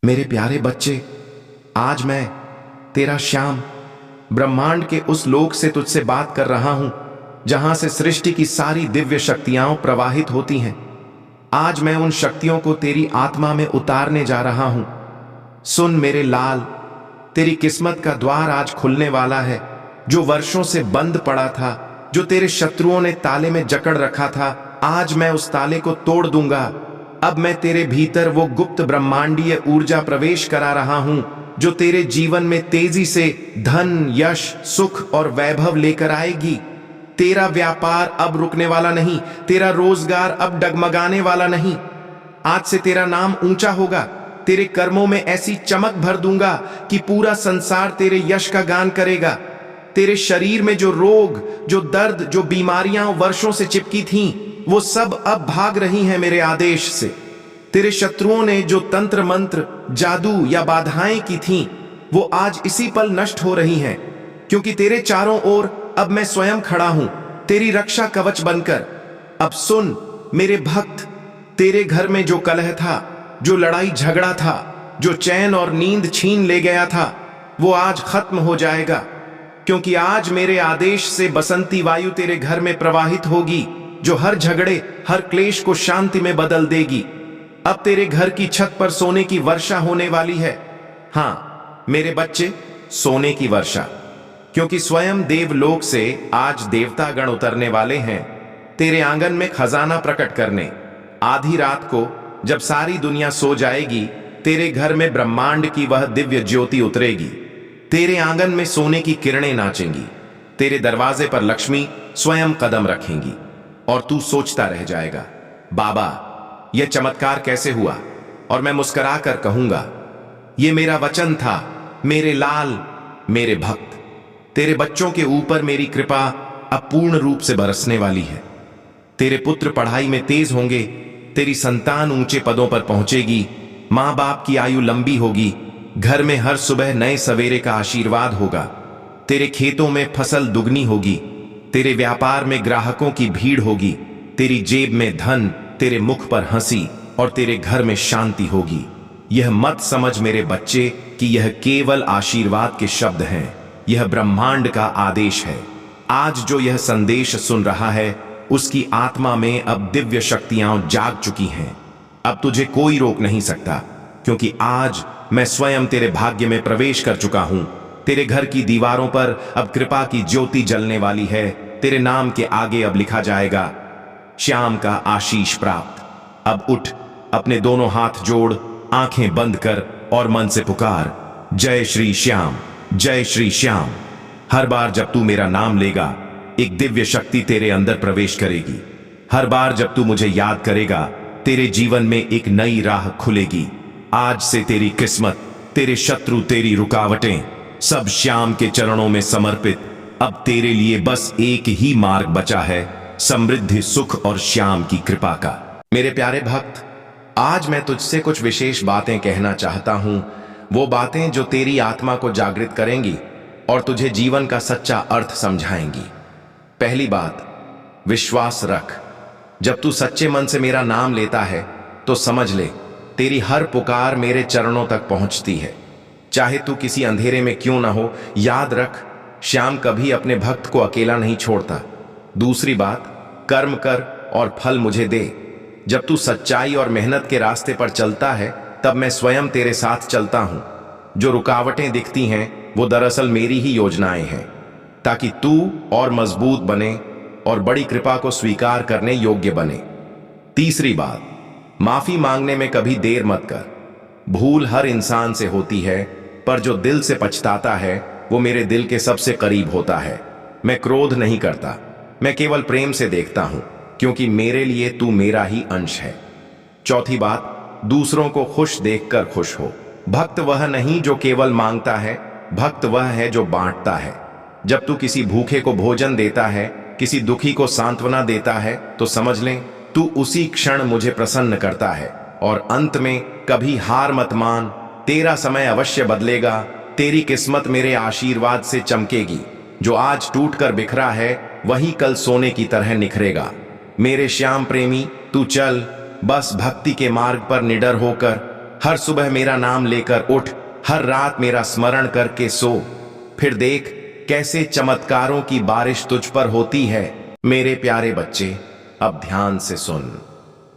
मेरे प्यारे बच्चे, आज मैं तेरा श्याम ब्रह्मांड के उस लोक से तुझसे बात कर रहा हूं जहां से सृष्टि की सारी दिव्य शक्तियां प्रवाहित होती हैं। आज मैं उन शक्तियों को तेरी आत्मा में उतारने जा रहा हूं। सुन मेरे लाल, तेरी किस्मत का द्वार आज खुलने वाला है। जो वर्षों से बंद पड़ा था, जो तेरे शत्रुओं ने ताले में जकड़ रखा था, आज मैं उस ताले को तोड़ दूंगा। अब मैं तेरे भीतर वो गुप्त ब्रह्मांडीय ऊर्जा प्रवेश करा रहा हूं जो तेरे जीवन में तेजी से धन, यश, सुख और वैभव लेकर आएगी। तेरा व्यापार अब रुकने वाला नहीं, तेरा रोजगार अब डगमगाने वाला नहीं। आज से तेरा नाम ऊंचा होगा। तेरे कर्मों में ऐसी चमक भर दूंगा कि पूरा संसार तेरे यश का गान करेगा। तेरे शरीर में जो रोग, जो दर्द, जो बीमारियां वर्षों से चिपकी थीं, वो सब अब भाग रही हैं मेरे आदेश से। तेरे शत्रुओं ने जो तंत्र मंत्र, जादू या बाधाएं की थीं, वो आज इसी पल नष्ट हो रही हैं, क्योंकि तेरे चारों ओर अब मैं स्वयं खड़ा हूं, तेरी रक्षा कवच बनकर। अब सुन मेरे भक्त, तेरे घर में जो कलह था, जो लड़ाई झगड़ा था, जो चैन और नींद छीन ले गया था, वो आज खत्म हो जाएगा, क्योंकि आज मेरे आदेश से बसंती वायु तेरे घर में प्रवाहित होगी, जो हर झगड़े, हर क्लेश को शांति में बदल देगी। अब तेरे घर की छत पर सोने की वर्षा होने वाली है। हां मेरे बच्चे, सोने की वर्षा, क्योंकि स्वयं देवलोक से आज देवतागण उतरने वाले हैं तेरे आंगन में खजाना प्रकट करने। आधी रात को जब सारी दुनिया सो जाएगी, तेरे घर में ब्रह्मांड की वह दिव्य ज्योति उतरेगी। तेरे आंगन में सोने की किरणें नाचेंगी। तेरे दरवाजे पर लक्ष्मी स्वयं कदम रखेंगी और तू सोचता रह जाएगा, बाबा यह चमत्कार कैसे हुआ? और मैं मुस्कुरा कर कहूंगा, यह मेरा वचन था मेरे लाल, मेरे भक्त। तेरे बच्चों के ऊपर मेरी कृपा अब पूर्ण रूप से बरसने वाली है। तेरे पुत्र पढ़ाई में तेज होंगे, तेरी संतान ऊंचे पदों पर पहुंचेगी, मां बाप की आयु लंबी होगी, घर में हर सुबह नए सवेरे का आशीर्वाद होगा, तेरे खेतों में फसल दुगनी होगी, तेरे व्यापार में ग्राहकों की भीड़ होगी, तेरी जेब में धन, तेरे मुख पर हंसी और तेरे घर में शांति होगी। यह मत समझ मेरे बच्चे कि यह केवल आशीर्वाद के शब्द हैं, यह ब्रह्मांड का आदेश है। आज जो यह संदेश सुन रहा है, उसकी आत्मा में अब दिव्य शक्तियां जाग चुकी हैं। अब तुझे कोई रोक नहीं सकता, क्योंकि आज मैं स्वयं तेरे भाग्य में प्रवेश कर चुका हूं। तेरे घर की दीवारों पर अब कृपा की ज्योति जलने वाली है। तेरे नाम के आगे अब लिखा जाएगा, श्याम का आशीष प्राप्त। अब उठ, अपने दोनों हाथ जोड़, आंखें बंद कर और मन से पुकार, जय श्री श्याम, जय श्री श्याम। हर बार जब तू मेरा नाम लेगा, एक दिव्य शक्ति तेरे अंदर प्रवेश करेगी। हर बार जब तू मुझे याद करेगा, तेरे जीवन में एक नई राह खुलेगी। आज से तेरी किस्मत, तेरे शत्रु, तेरी रुकावटें, सब श्याम के चरणों में समर्पित। अब तेरे लिए बस एक ही मार्ग बचा है, समृद्धि, सुख और श्याम की कृपा का। मेरे प्यारे भक्त, आज मैं तुझसे कुछ विशेष बातें कहना चाहता हूं, वो बातें जो तेरी आत्मा को जागृत करेंगी और तुझे जीवन का सच्चा अर्थ समझाएंगी। पहली बात, विश्वास रख। जब तू सच्चे मन से मेरा नाम लेता है, तो समझ ले तेरी हर पुकार मेरे चरणों तक पहुंचती है, चाहे तू किसी अंधेरे में क्यों ना हो। याद रख, श्याम कभी अपने भक्त को अकेला नहीं छोड़ता। दूसरी बात, कर्म कर और फल मुझे दे। जब तू सच्चाई और मेहनत के रास्ते पर चलता है, तब मैं स्वयं तेरे साथ चलता हूं। जो रुकावटें दिखती हैं, वो दरअसल मेरी ही योजनाएं हैं, ताकि तू और मजबूत बने और बड़ी कृपा को स्वीकार करने योग्य बने। तीसरी बात, माफी मांगने में कभी देर मत कर। भूल हर इंसान से होती है, पर जो दिल से पछताता है, वो मेरे दिल के सबसे करीब होता है। मैं क्रोध नहीं करता, मैं केवल प्रेम से देखता हूं, क्योंकि मेरे लिए तू मेरा ही अंश है। चौथी बात, दूसरों को खुश देखकर खुश हो। भक्त वह नहीं जो केवल मांगता है, भक्त वह है जो बांटता है। जब तू किसी भूखे को भोजन देता है, किसी दुखी को सांत्वना देता है, तो समझ लें तू उसी क्षण मुझे प्रसन्न करता है। और अंत में कभी हार मत मान, तेरा समय अवश्य बदलेगा, तेरी किस्मत मेरे आशीर्वाद से चमकेगी। जो आज टूटकर बिखरा है, वही कल सोने की तरह निखरेगा। मेरे श्याम प्रेमी, तू चल, बस भक्ति के मार्ग पर निडर होकर, हर सुबह मेरा नाम लेकर उठ, हर रात मेरा स्मरण करके सो। फिर देख कैसे चमत्कारों की बारिश तुझ पर होती है। मेरे प्यारे बच्चे, अब ध्यान से सुन।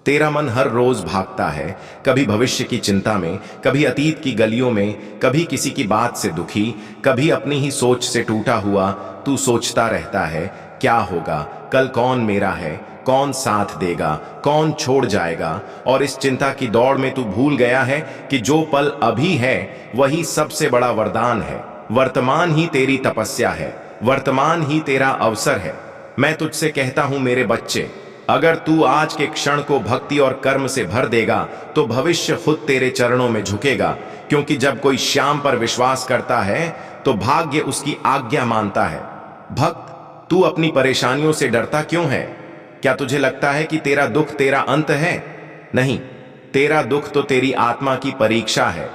तेरा मन हर रोज भागता है, कभी भविष्य की चिंता में, कभी अतीत की गलियों में, कभी किसी की बात से दुखी, कभी अपनी ही सोच से टूटा हुआ। तू सोचता रहता है क्या होगा, कल कौन मेरा है, कौन साथ देगा, कौन छोड़ जाएगा। और इस चिंता की दौड़ में तू भूल गया है कि जो पल अभी है वही सबसे बड़ा वरदान है। वर्तमान ही तेरी तपस्या है, वर्तमान ही तेरा अवसर है। मैं तुझसे कहता हूं मेरे बच्चे, अगर तू आज के क्षण को भक्ति और कर्म से भर देगा तो भविष्य खुद तेरे चरणों में झुकेगा। क्योंकि जब कोई श्याम पर विश्वास करता है तो भाग्य उसकी आज्ञा मानता है। भक्त, तू अपनी परेशानियों से डरता क्यों है? क्या तुझे लगता है कि तेरा दुख तेरा अंत है? नहीं, तेरा दुख तो तेरी आत्मा की परीक्षा है।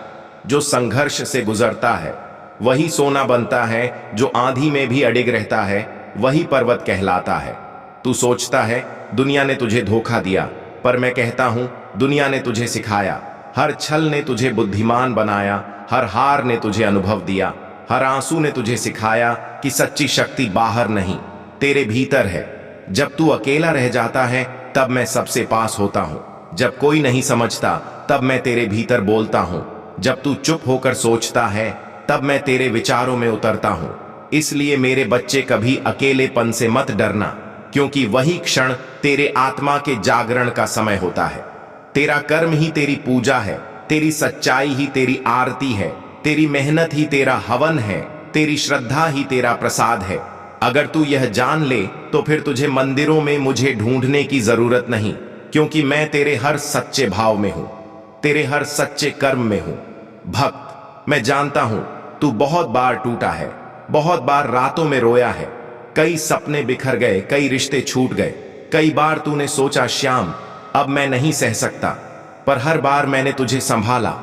जो संघर्ष से गुजरता है वही सोना बनता है, जो आंधी में भी अडिग रहता है वही पर्वत कहलाता है। तू सोचता है दुनिया ने तुझे धोखा दिया, पर मैं कहता हूं दुनिया ने तुझे सिखाया। हर छल ने तुझे बुद्धिमान बनाया, हर हार ने तुझे अनुभव दिया, हर आंसू ने तुझे सिखाया कि सच्ची शक्ति बाहर नहीं तेरे भीतर है। जब तू अकेला रह जाता है तब मैं सबसे पास होता हूं। जब कोई नहीं समझता तब मैं तेरे भीतर बोलता हूं। जब तू चुप होकर सोचता है तब मैं तेरे विचारों में उतरता हूं। इसलिए मेरे बच्चे, कभी अकेलेपन से मत डरना, क्योंकि वही क्षण तेरे आत्मा के जागरण का समय होता है। तेरा कर्म ही तेरी पूजा है, तेरी सच्चाई ही तेरी आरती है, तेरी मेहनत ही तेरा हवन है, तेरी श्रद्धा ही तेरा प्रसाद है। अगर तू यह जान ले तो फिर तुझे मंदिरों में मुझे ढूंढने की जरूरत नहीं, क्योंकि मैं तेरे हर सच्चे भाव में हूं, तेरे हर सच्चे कर्म में हूं। भक्त, मैं जानता हूं तू बहुत बार टूटा है, बहुत बार रातों में रोया है, कई सपने बिखर गए, कई रिश्ते छूट गए। कई बार तूने सोचा श्याम अब मैं नहीं सह सकता, पर हर बार मैंने तुझे संभाला,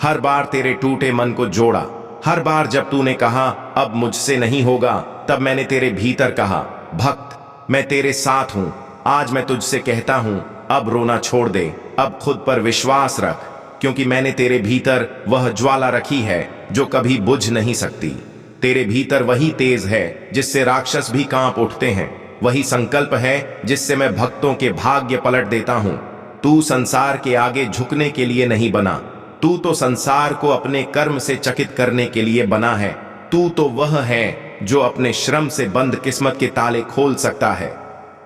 हर बार तेरे टूटे मन को जोड़ा। हर बार जब तूने कहा अब मुझसे नहीं होगा, तब मैंने तेरे भीतर कहा भक्त मैं तेरे साथ हूं। आज मैं तुझसे कहता हूं अब रोना छोड़ दे, अब खुद पर विश्वास रख, क्योंकि मैंने तेरे भीतर वह ज्वाला रखी है जो कभी बुझ नहीं सकती। तेरे भीतर वही तेज है जिससे राक्षस भी कांप उठते हैं, वही संकल्प है जिससे मैं भक्तों के भाग्य पलट देता हूं। तू संसार के आगे झुकने के लिए नहीं बना, तू तो संसार को अपने कर्म से चकित करने के लिए बना है। तू तो वह है जो अपने श्रम से बंद किस्मत के ताले खोल सकता है।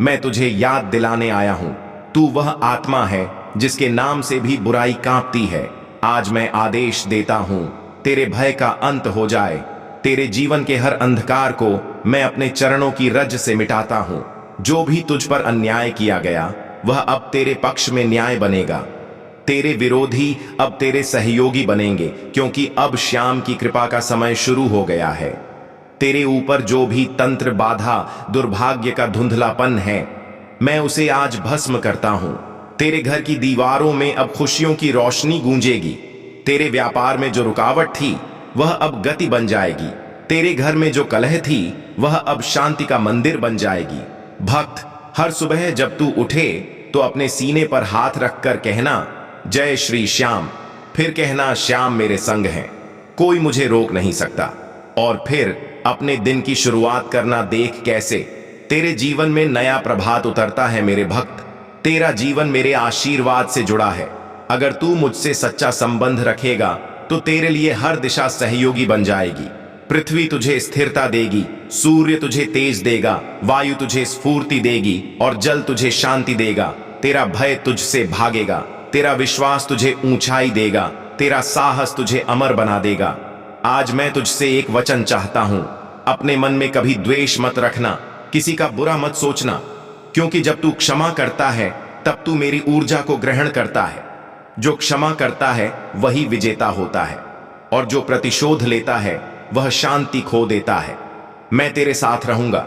मैं तुझे याद दिलाने आया हूं, तू वह आत्मा है जिसके नाम से भी बुराई कांपती है। आज मैं आदेश देता हूं तेरे भय का अंत हो जाए, तेरे जीवन के हर अंधकार को मैं अपने चरणों की रज से मिटाता हूं। जो भी तुझ पर अन्याय किया गया वह अब तेरे पक्ष में न्याय बनेगा, तेरे विरोधी अब तेरे सहयोगी बनेंगे, क्योंकि अब श्याम की कृपा का समय शुरू हो गया है। तेरे ऊपर जो भी तंत्र, बाधा, दुर्भाग्य का धुंधलापन है, मैं उसे आज भस्म करता हूं। तेरे घर की दीवारों में अब खुशियों की रोशनी गूंजेगी, तेरे व्यापार में जो रुकावट थी वह अब गति बन जाएगी, तेरे घर में जो कलह थी वह अब शांति का मंदिर बन जाएगी। भक्त, हर सुबह जब तू उठे तो अपने सीने पर हाथ रखकर कहना जय श्री श्याम, फिर कहना श्याम मेरे संग हैं, कोई मुझे रोक नहीं सकता। और फिर अपने दिन की शुरुआत करना, देख कैसे तेरे जीवन में नया प्रभात उतरता है। मेरे भक्त, तेरा जीवन मेरे आशीर्वाद से जुड़ा है। अगर तू मुझसे सच्चा संबंध रखेगा तो तेरे लिए हर दिशा सहयोगी बन जाएगी। पृथ्वी तुझे स्थिरता देगी, सूर्य तुझे तेज देगा, वायु तुझे स्फूर्ति देगी और जल तुझे शांति देगा। तेरा भय तुझसे भागेगा, तेरा विश्वास तुझे ऊंचाई देगा, तेरा साहस तुझे अमर बना देगा। आज मैं तुझसे एक वचन चाहता हूं, अपने मन में कभी द्वेष मत रखना, किसी का बुरा मत सोचना, क्योंकि जब तू क्षमा करता है तब तू मेरी ऊर्जा को ग्रहण करता है। जो क्षमा करता है वही विजेता होता है, और जो प्रतिशोध लेता है वह शांति खो देता है। मैं तेरे साथ रहूंगा,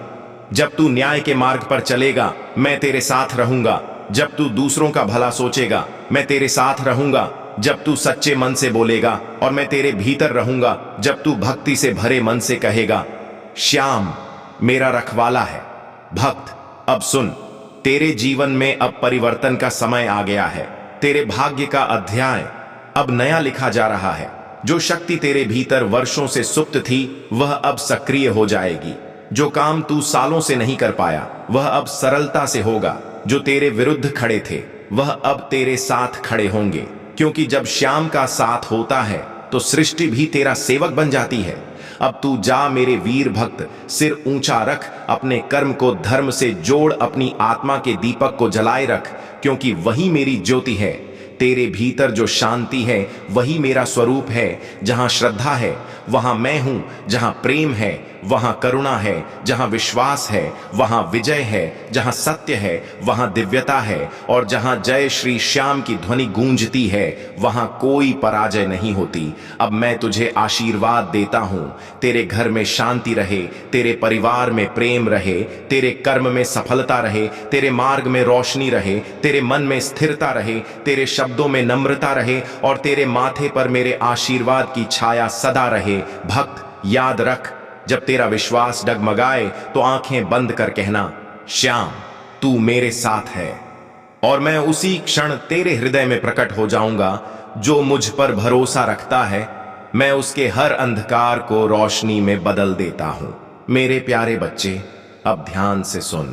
जब तू न्याय के मार्ग पर चलेगा मैं तेरे साथ रहूंगा, जब तू दूसरों का भला सोचेगा मैं तेरे साथ रहूंगा, जब तू सच्चे मन से बोलेगा और मैं तेरे भीतर रहूंगा, जब तू भक्ति से भरे मन से कहेगा श्याम मेरा रखवाला है। भक्त, अब सुन, तेरे जीवन में अब परिवर्तन का समय आ गया है। तेरे भाग्य का अध्याय अब नया लिखा जा रहा है। जो शक्ति तेरे भीतर वर्षों से सुप्त थी वह अब सक्रिय हो जाएगी। जो काम तू सालों से नहीं कर पाया वह अब सरलता से होगा। जो तेरे विरुद्ध खड़े थे वह अब तेरे साथ खड़े होंगे, क्योंकि जब श्याम का साथ होता है तो सृष्टि भी तेरा सेवक बन जाती है। अब तू जा मेरे वीर भक्त, सिर ऊंचा रख, अपने कर्म को धर्म से जोड़, अपनी आत्मा के दीपक को जलाए रख, क्योंकि वही मेरी ज्योति है। तेरे भीतर जो शांति है वही मेरा स्वरूप है। जहां श्रद्धा है वहां मैं हूं, जहां प्रेम है वहां करुणा है, जहां विश्वास है वहां विजय है, जहां सत्य है वहां दिव्यता है, और जहां जय श्री श्याम की ध्वनि गूंजती है वहां कोई पराजय नहीं होती। अब मैं तुझे आशीर्वाद देता हूं, तेरे घर में शांति रहे, तेरे परिवार में प्रेम रहे, तेरे कर्म में सफलता रहे, तेरे मार्ग में रोशनी रहे, तेरे मन में स्थिरता रहे, तेरे शब्दों में नम्रता रहे, और तेरे माथे पर मेरे आशीर्वाद की छाया सदा रहे। भक्त याद रख, जब तेरा विश्वास डगमगाए तो आंखें बंद कर कहना, श्याम तू मेरे साथ है, और मैं उसी क्षण तेरे हृदय में प्रकट हो जाऊंगा। जो मुझ पर भरोसा रखता है मैं उसके हर अंधकार को रोशनी में बदल देता हूं। मेरे प्यारे बच्चे, अब ध्यान से सुन।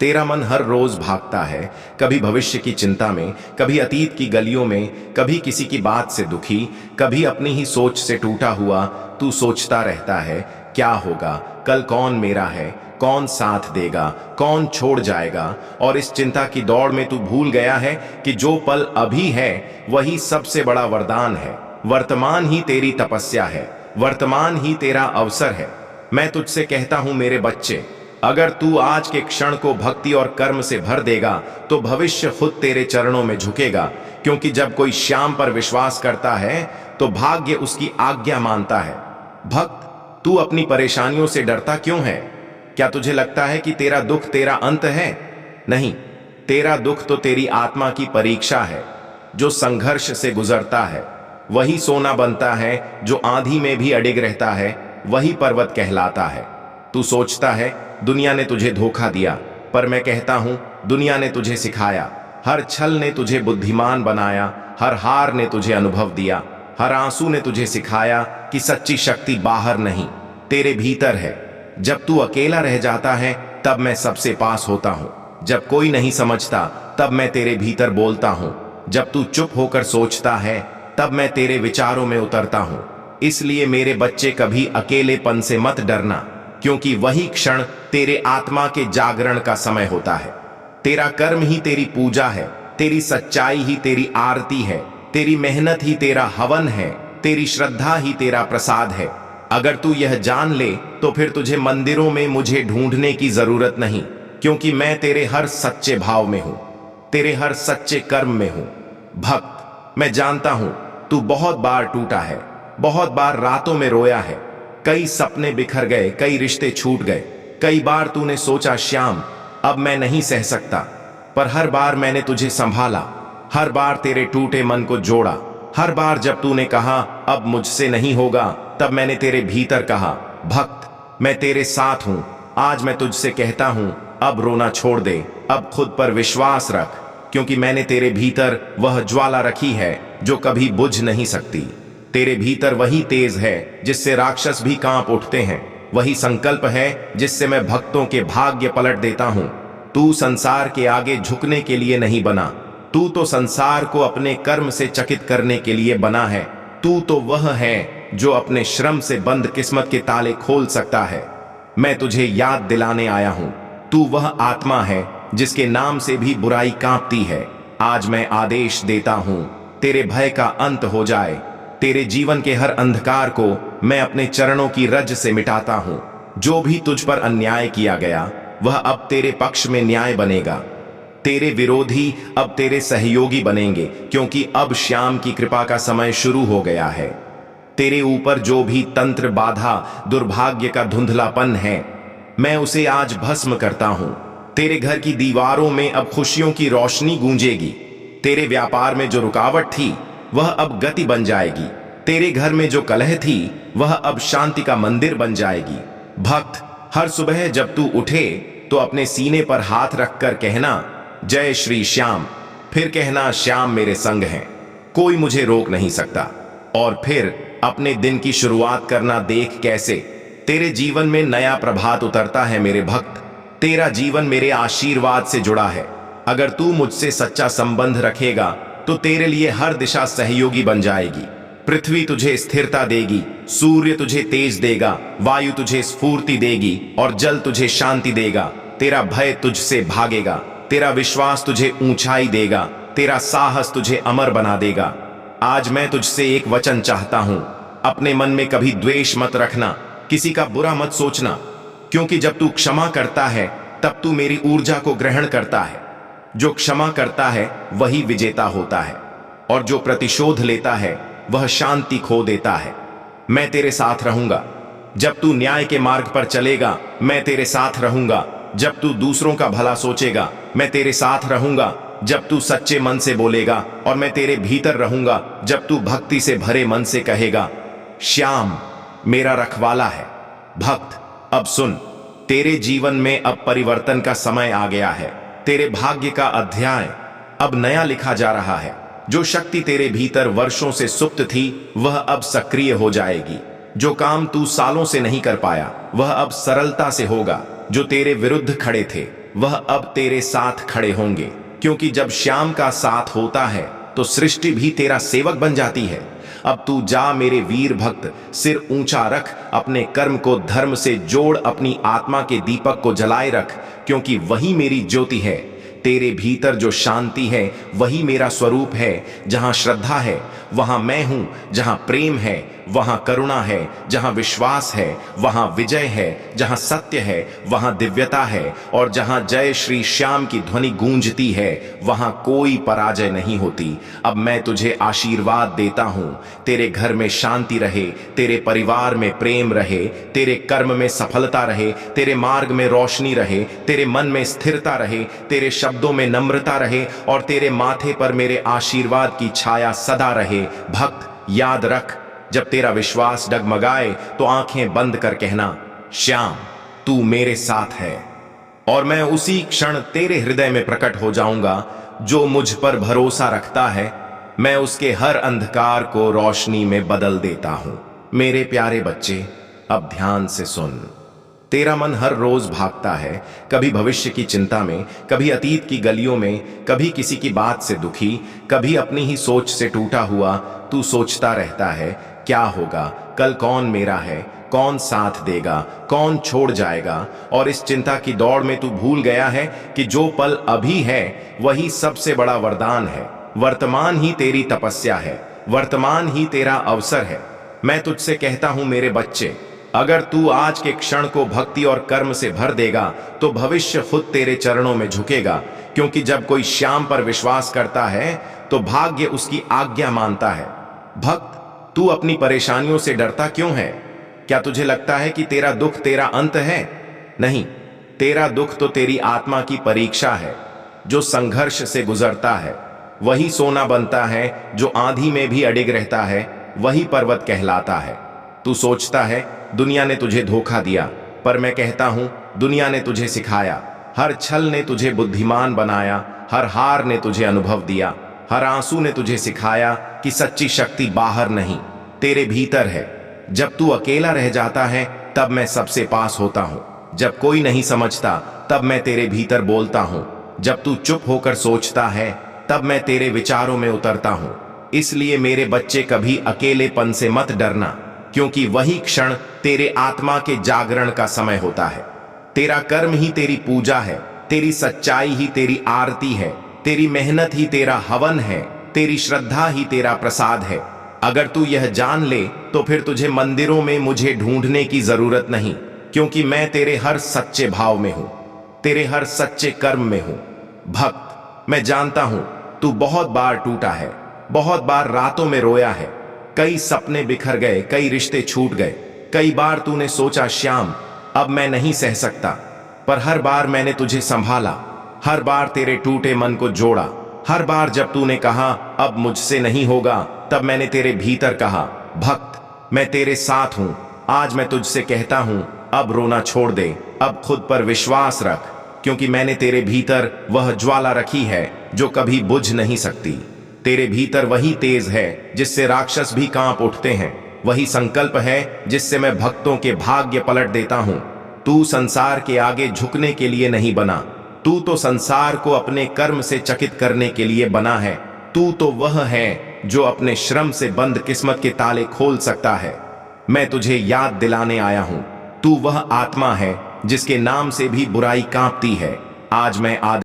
तेरा मन हर रोज भागता है, कभी भविष्य की चिंता में, कभी अतीत की गलियों में, कभी किसी की बात से दुखी, कभी अपनी ही सोच से टूटा हुआ। तू सोचता रहता है क्या होगा, कल कौन मेरा है, कौन साथ देगा, कौन छोड़ जाएगा, और इस चिंता की दौड़ में तू भूल गया है कि जो पल अभी है वही सबसे बड़ा वरदान है। वर्तमान ही तेरी तपस्या है, वर्तमान ही तेरा अवसर है। मैं तुझसे कहता हूं मेरे बच्चे, अगर तू आज के क्षण को भक्ति और कर्म से भर देगा तो भविष्य खुद तेरे चरणों में झुकेगा, क्योंकि जब कोई श्याम पर विश्वास करता है तो भाग्य उसकी आज्ञा मानता है। भक्त, तू अपनी परेशानियों से डरता क्यों है? क्या तुझे लगता है कि तेरा दुख तेरा अंत है? नहीं, तेरा दुख तो तेरी आत्मा की परीक्षा है। जो संघर्ष से गुजरता है वही सोना बनता है, जो आंधी में भी अडिग रहता है वही पर्वत कहलाता है। तू सोचता है दुनिया ने तुझे धोखा दिया, पर मैं कहता हूं दुनिया ने तुझे सिखाया। हर छल ने तुझे बुद्धिमान बनाया, हर हार ने तुझे अनुभव दिया, हर आंसू ने तुझे सिखाया कि सच्ची शक्ति बाहर नहीं तेरे भीतर है। जब तू अकेला रह जाता है तब मैं सबसे पास होता हूं, जब कोई नहीं समझता तब मैं तेरे भीतर बोलता हूं, जब तू चुप होकर सोचता है तब मैं तेरे विचारों में उतरता हूं। इसलिए मेरे बच्चे, कभी अकेलेपन से मत डरना, क्योंकि वही क्षण तेरे आत्मा के जागरण का समय होता है। तेरा कर्म ही तेरी पूजा है, तेरी सच्चाई ही तेरी आरती है, तेरी मेहनत ही तेरा हवन है, तेरी श्रद्धा ही तेरा प्रसाद है। अगर तू यह जान ले तो फिर तुझे मंदिरों में मुझे ढूंढने की जरूरत नहीं, क्योंकि मैं तेरे हर सच्चे भाव में हूं, तेरे हर सच्चे कर्म में हूं। भक्त, मैं जानता हूं तू बहुत बार टूटा है, बहुत बार रातों में रोया है, कई सपने बिखर गए, कई रिश्ते छूट गए, कई बार तूने सोचा श्याम अब मैं नहीं सह सकता, पर हर बार मैंने तुझे संभाला, हर बार तेरे टूटे मन को जोड़ा। हर बार जब तूने कहा अब मुझसे नहीं होगा, तब मैंने तेरे भीतर कहा भक्त मैं तेरे साथ हूं। आज मैं तुझसे कहता हूं अब रोना छोड़ दे, अब खुद पर विश्वास रख, क्योंकि मैंने तेरे भीतर वह ज्वाला रखी है जो कभी बुझ नहीं सकती। तेरे भीतर वही तेज है जिससे राक्षस भी कांप उठते हैं, वही संकल्प है जिससे मैं भक्तों के भाग्य पलट देता हूं। तू संसार के आगे झुकने के लिए नहीं बना, तू तो संसार को अपने कर्म से चकित करने के लिए बना है। तू तो वह है जो अपने श्रम से बंद किस्मत के ताले खोल सकता है। मैं तुझे याद दिलाने आया हूं, तू वह आत्मा है जिसके नाम से भी बुराई कांपती है। आज मैं आदेश देता हूं तेरे भय का अंत हो जाए, तेरे जीवन के हर अंधकार को मैं अपने चरणों की रज से मिटाता हूं। जो भी तुझ पर अन्याय किया गया वह अब तेरे पक्ष में न्याय बनेगा, तेरे विरोधी अब तेरे सहयोगी बनेंगे, क्योंकि अब श्याम की कृपा का समय शुरू हो गया है। तेरे ऊपर जो भी तंत्र, बाधा, दुर्भाग्य का धुंधलापन है, मैं उसे आज भस्म करता हूं। तेरे घर की दीवारों में अब खुशियों की रोशनी गूंजेगी, तेरे व्यापार में जो रुकावट थी वह अब गति बन जाएगी, तेरे घर में जो कलह थी वह अब शांति का मंदिर बन जाएगी। भक्त, हर सुबह जब तू उठे तो अपने सीने पर हाथ रखकर कहना जय श्री श्याम, फिर कहना श्याम मेरे संग हैं। कोई मुझे रोक नहीं सकता। और फिर अपने दिन की शुरुआत करना देख कैसे तेरे जीवन में नया प्रभात उतरता है। मेरे भक्त, तेरा जीवन मेरे आशीर्वाद से जुड़ा है। अगर तू मुझसे सच्चा संबंध रखेगा तो तेरे लिए हर दिशा सहयोगी बन जाएगी। पृथ्वी तुझे स्थिरता देगी, सूर्य तुझे तेज देगा, वायु तुझे स्फूर्ति देगी और जल तुझे शांति देगा। तेरा भय तुझसे भागेगा, तेरा विश्वास तुझे ऊंचाई देगा, तेरा साहस तुझे अमर बना देगा। आज मैं तुझसे एक वचन चाहता हूं, अपने मन में कभी द्वेष मत रखना, किसी का बुरा मत सोचना, क्योंकि जब तू क्षमा करता है तब तू मेरी ऊर्जा को ग्रहण करता है। जो क्षमा करता है वही विजेता होता है, और जो प्रतिशोध लेता है वह शांति खो देता है। मैं तेरे साथ रहूंगा। जब तू न्याय के मार्ग पर चलेगा, मैं तेरे साथ रहूंगा। जब तू दूसरों का भला सोचेगा, मैं तेरे साथ रहूंगा। जब तू सच्चे मन से बोलेगा और मैं तेरे भीतर रहूंगा। जब तू भक्ति से भरे मन से कहेगा, श्याम मेरा रखवाला है। भक्त, अब सुन, तेरे जीवन में अब परिवर्तन का समय आ गया है। तेरे भाग्य का अध्याय अब नया लिखा जा रहा है। जो शक्ति तेरे भीतर वर्षों से सुप्त थी वह अब सक्रिय हो जाएगी। जो काम तू सालों से नहीं कर पाया वह अब सरलता से होगा। जो तेरे विरुद्ध खड़े थे वह अब तेरे साथ खड़े होंगे, क्योंकि जब श्याम का साथ होता है तो सृष्टि भी तेरा सेवक बन जाती है। अब तू जा मेरे वीर भक्त, सिर ऊंचा रख, अपने कर्म को धर्म से जोड़, अपनी आत्मा के दीपक को जलाए रख, क्योंकि वही मेरी ज्योति है। तेरे भीतर जो शांति है वही मेरा स्वरूप है। जहां श्रद्धा है वहां मैं हूं, जहां प्रेम है वहां करुणा है, जहां विश्वास है वहां विजय है, जहां सत्य है वहां दिव्यता है, और जहां जय श्री श्याम की ध्वनि गूंजती है वहां कोई पराजय नहीं होती। अब मैं तुझे आशीर्वाद देता हूं, तेरे घर में शांति रहे, तेरे परिवार में प्रेम रहे, तेरे कर्म में सफलता रहे, तेरे मार्ग में रोशनी रहे, तेरे मन में स्थिरता रहे, तेरे शब्दों में नम्रता रहे और तेरे माथे पर मेरे आशीर्वाद की छाया सदा रहे। भक्त, याद रख, जब तेरा विश्वास डगमगाए तो आंखें बंद कर कहना, श्याम तू मेरे साथ है, और मैं उसी क्षण तेरे हृदय में प्रकट हो जाऊंगा। जो मुझ पर भरोसा रखता है मैं उसके हर अंधकार को रोशनी में बदल देता हूं। मेरे प्यारे बच्चे, अब ध्यान से सुन। तेरा मन हर रोज भागता है, कभी भविष्य की चिंता में, कभी अतीत की गलियों में, कभी किसी की बात से दुखी, कभी अपनी ही सोच से टूटा हुआ। तू सोचता रहता है, क्या होगा कल, कौन मेरा है, कौन साथ देगा, कौन छोड़ जाएगा। और इस चिंता की दौड़ में तू भूल गया है कि जो पल अभी है वही सबसे बड़ा वरदान है। वर्तमान ही तेरी तपस्या है, वर्तमान ही तेरा अवसर है। मैं तुझसे कहता हूं मेरे बच्चे, अगर तू आज के क्षण को भक्ति और कर्म से भर देगा तो भविष्य खुद तेरे चरणों में झुकेगा। क्योंकि जब कोई श्याम पर विश्वास करता है तो भाग्य उसकी आज्ञा मानता है। भक्त, तू अपनी परेशानियों से डरता क्यों है? क्या तुझे लगता है कि तेरा दुख तेरा अंत है? नहीं, तेरा दुख तो तेरी आत्मा की परीक्षा है। जो संघर्ष से गुजरता है वही सोना बनता है, जो आंधी में भी अडिग रहता है वही पर्वत कहलाता है। तू सोचता है दुनिया ने तुझे धोखा दिया, पर मैं कहता हूं दुनिया ने तुझे सिखाया। हर छल ने तुझे बुद्धिमान बनाया, हर हार ने तुझे अनुभव दिया, हर आंसू ने तुझे सिखाया कि सच्ची शक्ति बाहर नहीं तेरे भीतर है। जब तू अकेला रह जाता है तब मैं सबसे पास होता हूं, जब कोई नहीं समझता तब मैं तेरे भीतर बोलता हूं, जब तू चुप होकर सोचता है तब मैं तेरे विचारों में उतरता हूं। इसलिए मेरे बच्चे, कभी अकेलेपन से मत डरना, क्योंकि वही क्षण तेरे आत्मा के जागरण का समय होता है। तेरा कर्म ही तेरी पूजा है, तेरी सच्चाई ही तेरी आरती है, तेरी मेहनत ही तेरा हवन है, तेरी श्रद्धा ही तेरा प्रसाद है। अगर तू यह जान ले तो फिर तुझे मंदिरों में मुझे ढूंढने की जरूरत नहीं, क्योंकि मैं तेरे हर सच्चे भाव में हूं, तेरे हर सच्चे कर्म में हूं। भक्त, मैं जानता हूं तू बहुत बार टूटा है, बहुत बार रातों में रोया है, कई सपने बिखर गए, कई रिश्ते छूट गए, कई बार तूने सोचा श्याम अब मैं नहीं सह सकता, पर हर बार मैंने तुझे संभाला, हर बार तेरे टूटे मन को जोड़ा। हर बार जब तूने कहा अब मुझसे नहीं होगा, तब मैंने तेरे भीतर कहा, भक्त मैं तेरे साथ हूं। आज मैं तुझसे कहता हूं, अब रोना छोड़ दे, अब खुद पर विश्वास रख, क्योंकि मैंने तेरे भीतर वह ज्वाला रखी है जो कभी बुझ नहीं सकती। तेरे भीतर वही तेज है जिससे राक्षस भी कांप उठते हैं, वही संकल्प है जिससे मैं भक्तों के भाग्य पलट देता हूं। तू संसार के आगे झुकने के लिए नहीं बना, तू तो संसार को अपने कर्म से चकित करने के लिए बना है। तू तो वह है जो अपने श्रम से बंद किस्मत के ताले खोल सकता है। मैं तुझे याद दिलाने आया हूं, तू वह आत्मा है जिसके नाम से भी बुराई कांपती है। आज मैं